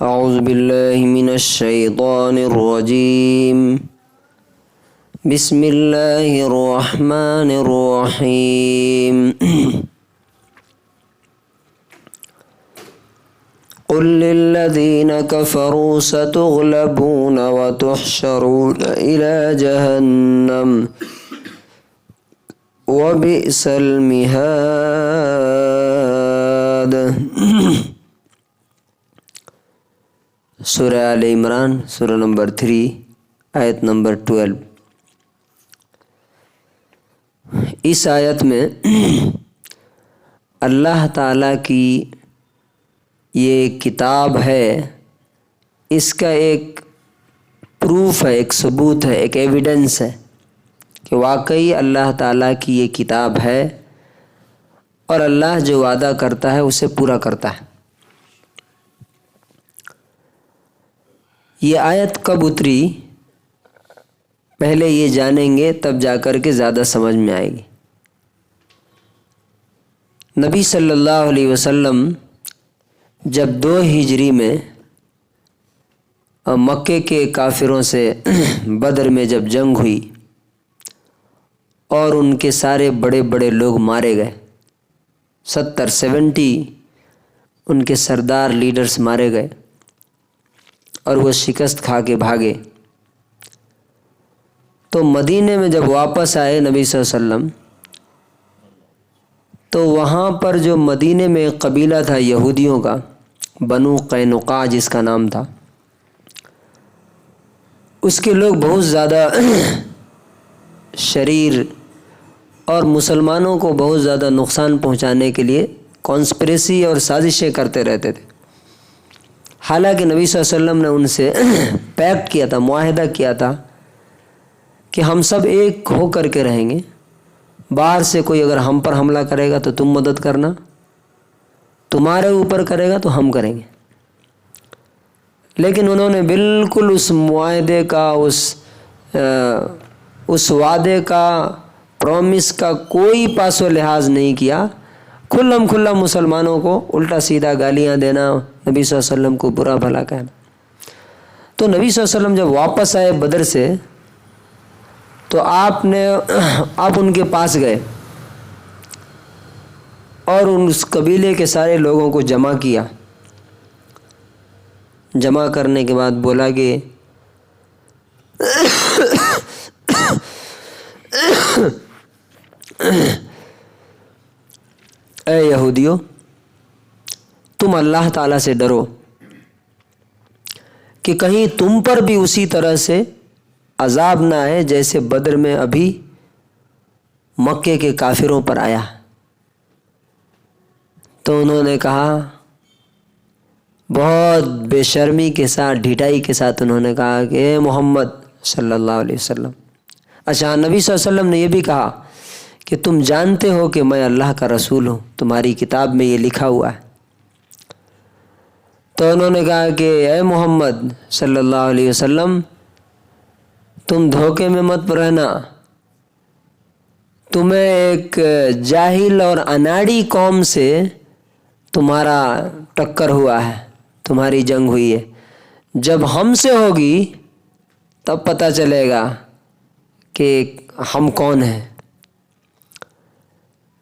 اعوذ باللہ من الشیطان الرجیم بسم اللہ الرحمن الرحیم قل للذین کفروا ستغلبون وتحشرون الى جہنم وبئس المہاد۔ سورہ آل عمران سورہ نمبر 3 آیت نمبر 12۔ اس آیت میں اللہ تعالیٰ کی یہ کتاب ہے، اس کا ایک پروف ہے، ایک ثبوت ہے، ایک ایویڈنس ہے کہ واقعی اللہ تعالیٰ کی یہ کتاب ہے اور اللہ جو وعدہ کرتا ہے اسے پورا کرتا ہے۔ یہ آیت کب اتری پہلے یہ جانیں گے، تب جا کر کے زیادہ سمجھ میں آئے گی۔ نبی صلی اللہ علیہ وسلم جب 2 ہجری میں مکے کے کافروں سے بدر میں جب جنگ ہوئی اور ان کے سارے بڑے بڑے لوگ مارے گئے، 70 ان کے سردار لیڈرز مارے گئے اور وہ شکست کھا کے بھاگے، تو مدینے میں جب واپس آئے نبی صلی اللہ علیہ وسلم، تو وہاں پر جو مدینے میں ایک قبیلہ تھا یہودیوں کا، بنو قینقاع جس کا نام تھا، اس کے لوگ بہت زیادہ شریر اور مسلمانوں کو بہت زیادہ نقصان پہنچانے کے لیے کانسپریسی اور سازشیں کرتے رہتے تھے۔ حالانکہ نبی صلی اللہ علیہ وسلم نے ان سے پیکٹ کیا تھا، معاہدہ کیا تھا کہ ہم سب ایک ہو کر کے رہیں گے، باہر سے کوئی اگر ہم پر حملہ کرے گا تو تم مدد کرنا، تمہارے اوپر کرے گا تو ہم کریں گے۔ لیکن انہوں نے بالکل اس معاہدے کا، اس وعدے کا، پرومس کا کوئی پاس و لحاظ نہیں کیا، کھلم کھلا مسلمانوں کو الٹا سیدھا گالیاں دینا، نبی صلی اللہ علیہ وسلم کو برا بھلا کہنا۔ تو نبی صلی اللہ علیہ وسلم جب واپس آئے بدر سے، تو آپ ان کے پاس گئے اور اس قبیلے کے سارے لوگوں کو جمع کیا۔ جمع کرنے کے بعد بولا کہ اے یہودیو، تم اللہ تعالیٰ سے ڈرو کہ کہیں تم پر بھی اسی طرح سے عذاب نہ آئے جیسے بدر میں ابھی مکے کے کافروں پر آیا۔ تو انہوں نے کہا، بہت بے شرمی کے ساتھ، ڈھٹائی کے ساتھ انہوں نے کہا کہ اے محمد صلی اللہ علیہ وسلم، اچھا نبی صلی اللہ علیہ وسلم نے یہ بھی کہا کہ تم جانتے ہو کہ میں اللہ کا رسول ہوں، تمہاری کتاب میں یہ لکھا ہوا ہے۔ تو انہوں نے کہا کہ اے محمد صلی اللہ علیہ وسلم، تم دھوکے میں مت رہنا، تمہیں ایک جاہل اور اناڑی قوم سے تمہارا ٹکر ہوا ہے، تمہاری جنگ ہوئی ہے، جب ہم سے ہوگی تب پتہ چلے گا کہ ہم کون ہیں۔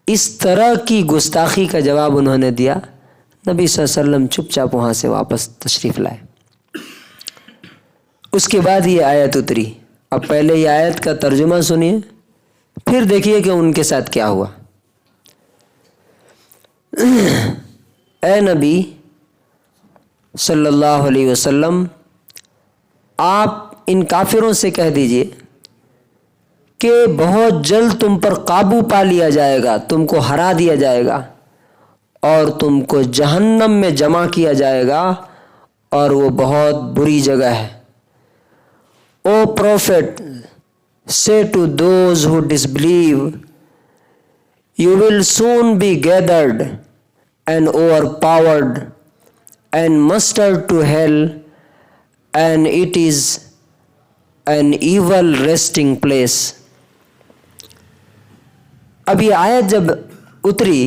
اس طرح کی گستاخی کا جواب انہوں نے دیا۔ نبی صلی اللہ علیہ وسلم چپ چاپ وہاں سے واپس تشریف لائے۔ اس کے بعد یہ آیت اتری۔ اب پہلے یہ آیت کا ترجمہ سنیے، پھر دیکھیے کہ ان کے ساتھ کیا ہوا۔ اے نبی صلی اللہ علیہ وسلم، آپ ان کافروں سے کہہ دیجئے کہ بہت جلد تم پر قابو پا لیا جائے گا، تم کو ہرا دیا جائے گا اور تم کو جہنم میں جمع کیا جائے گا، اور وہ بہت بری جگہ ہے۔ او profit, say to those who disbelieve, you will soon be gathered and overpowered and mustered to hell, and it is an evil resting place۔ اب یہ آیت جب اتری،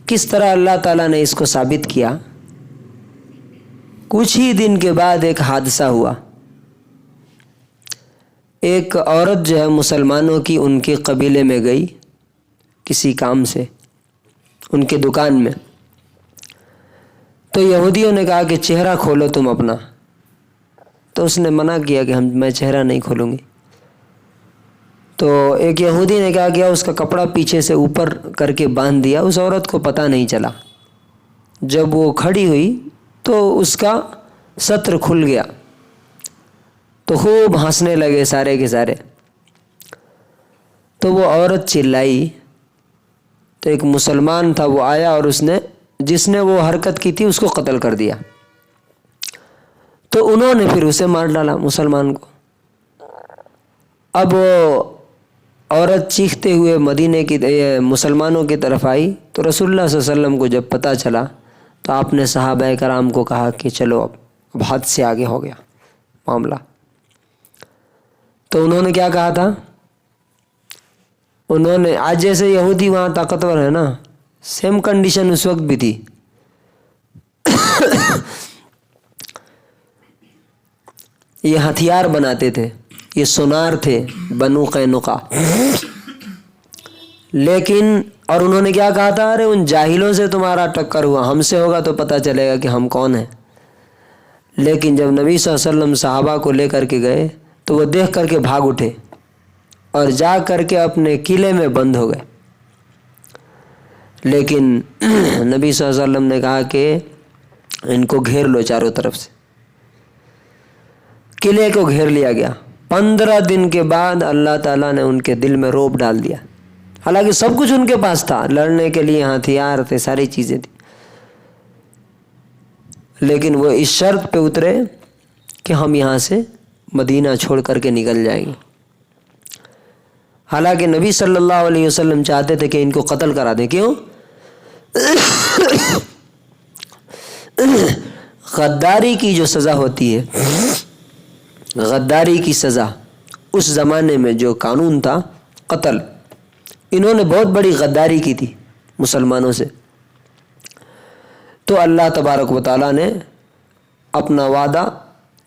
کس طرح اللہ تعالیٰ نے اس کو ثابت کیا کچھ ہی دن کے بعد ایک حادثہ ہوا. ایک عورت جو ہے مسلمانوں کی ان کے قبیلے میں گئی کسی کام سے ان کے دکان میں. تو یہودیوں نے کہا کہ چہرہ کھولو تم اپنا. تو اس نے منع کیا کہ میں چہرہ نہیں کھولوں گی. تو ایک یہودی نے کہا کہ اس کا کپڑا پیچھے سے اوپر کر کے باندھ دیا. اس عورت کو پتہ نہیں چلا. جب وہ کھڑی ہوئی تو اس کا ستر کھل گیا. تو خوب ہنسنے لگے سارے کے سارے. تو وہ عورت چلائی. تو ایک مسلمان تھا وہ آیا اور جس نے وہ حرکت کی تھی اس کو قتل کر دیا. تو انہوں نے پھر اسے مار ڈالا مسلمان کو. اب وہ عورت چیختے ہوئے مدینے کی مسلمانوں کی طرف آئی. تو رسول اللہ صلی اللہ علیہ وسلم کو جب پتہ چلا تو آپ نے صحابہ کرام کو کہا کہ چلو اب حد سے آگے ہو گیا معاملہ. تو انہوں نے کیا کہا تھا؟ انہوں نے آج جیسے یہودی وہاں طاقتور ہے نا، سیم کنڈیشن اس وقت بھی تھی. یہ ہتھیار بناتے تھے، یہ سونار تھے بنو قینقاع. لیکن اور انہوں نے کیا کہا تھا؟ ارے ان جاہلوں سے تمہارا ٹکر ہوا، ہم سے ہوگا تو پتہ چلے گا کہ ہم کون ہیں. لیکن جب نبی صلی اللہ علیہ وسلم صحابہ کو لے کر کے گئے تو وہ دیکھ کر کے بھاگ اٹھے اور جا کر کے اپنے قلعے میں بند ہو گئے. لیکن نبی صلی اللہ علیہ وسلم نے کہا کہ ان کو گھیر لو چاروں طرف سے. قلعے کو گھیر لیا گیا. 15 دن کے بعد اللہ تعالیٰ نے ان کے دل میں رعب ڈال دیا. حالانکہ سب کچھ ان کے پاس تھا، لڑنے کے لیے ہتھیار تھے، ساری چیزیں تھیں. لیکن وہ اس شرط پہ اترے کہ ہم یہاں سے مدینہ چھوڑ کر کے نکل جائیں گے. حالانکہ نبی صلی اللہ علیہ وسلم چاہتے تھے کہ ان کو قتل کرا دیں. کیوں؟ غداری کی جو سزا ہوتی ہے، غداری کی سزا اس زمانے میں جو قانون تھا قتل، انہوں نے بہت بڑی غداری کی تھی مسلمانوں سے. تو اللہ تبارک و تعالیٰ نے اپنا وعدہ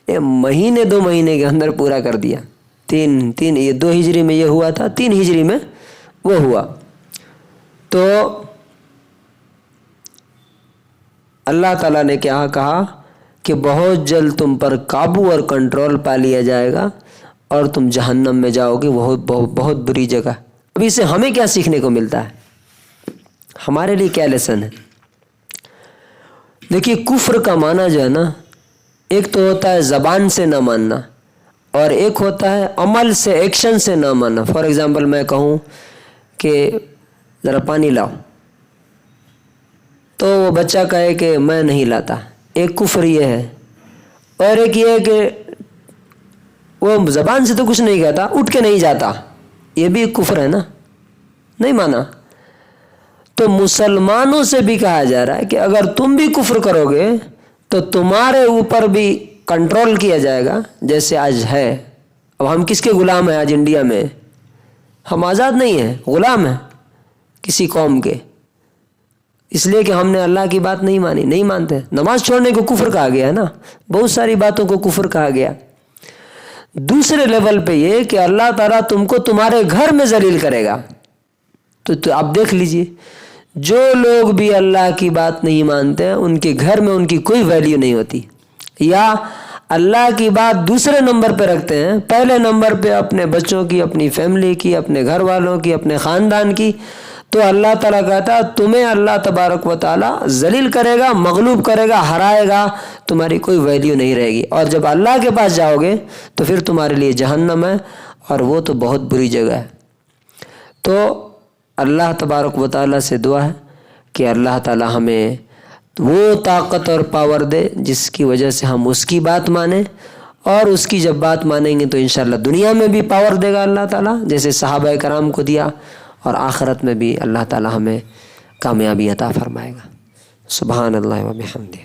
مہینے 2 مہینے کے اندر پورا کر دیا. تین یہ 2 ہجری میں یہ ہوا تھا، 3 ہجری میں وہ ہوا. تو اللہ تعالیٰ نے کیا کہا کہ بہت جلد تم پر قابو اور کنٹرول پا لیا جائے گا اور تم جہنم میں جاؤ گے، بہت بری جگہ. اب اس سے ہمیں کیا سیکھنے کو ملتا ہے؟ ہمارے لیے کیا لیسن ہے؟ دیکھیے، کفر کا معنی جو ہے نا، ایک تو ہوتا ہے زبان سے نہ ماننا اور ایک ہوتا ہے عمل سے، ایکشن سے نہ ماننا. فار ایگزامپل میں کہوں کہ ذرا پانی لاؤ تو وہ بچہ کہے کہ میں نہیں لاتا. ایک کفر یہ ہے. اور ایک یہ ہے کہ وہ زبان سے تو کچھ نہیں کہتا، اٹھ کے نہیں جاتا. یہ بھی ایک کفر ہے نا، نہیں مانا. تو مسلمانوں سے بھی کہا جا رہا ہے کہ اگر تم بھی کفر کرو گے تو تمہارے اوپر بھی کنٹرول کیا جائے گا جیسے آج ہے. اب ہم کس کے غلام ہیں؟ آج انڈیا میں ہم آزاد نہیں ہیں، غلام ہیں کسی قوم کے، اس لیے کہ ہم نے اللہ کی بات نہیں مانی، نہیں مانتے. نماز چھوڑنے کو کفر کہا گیا ہے نا، بہت ساری باتوں کو کفر کہا گیا. دوسرے لیول پہ یہ کہ اللہ تعالیٰ تم کو تمہارے گھر میں ذلیل کرے گا. تو آپ دیکھ لیجئے، جو لوگ بھی اللہ کی بات نہیں مانتے ہیں ان کے گھر میں ان کی کوئی ویلیو نہیں ہوتی. یا اللہ کی بات دوسرے نمبر پہ رکھتے ہیں، پہلے نمبر پہ اپنے بچوں کی، اپنی فیملی کی، اپنے گھر والوں کی، اپنے خاندان کی. تو اللہ تعالیٰ کہتا ہے تمہیں اللہ تبارک و تعالیٰ ذلیل کرے گا، مغلوب کرے گا، ہرائے گا، تمہاری کوئی ویلیو نہیں رہے گی. اور جب اللہ کے پاس جاؤ گے تو پھر تمہارے لیے جہنم ہے، اور وہ تو بہت بری جگہ ہے. تو اللہ تبارک و تعالیٰ سے دعا ہے کہ اللہ تعالیٰ ہمیں وہ طاقت اور پاور دے جس کی وجہ سے ہم اس کی بات مانیں، اور اس کی جب بات مانیں گے تو انشاءاللہ دنیا میں بھی پاور دے گا اللہ تعالیٰ جیسے صحابہ کرام کو دیا، اور آخرت میں بھی اللہ تعالیٰ ہمیں کامیابی عطا فرمائے گا. سبحان اللہ و بحمدہ.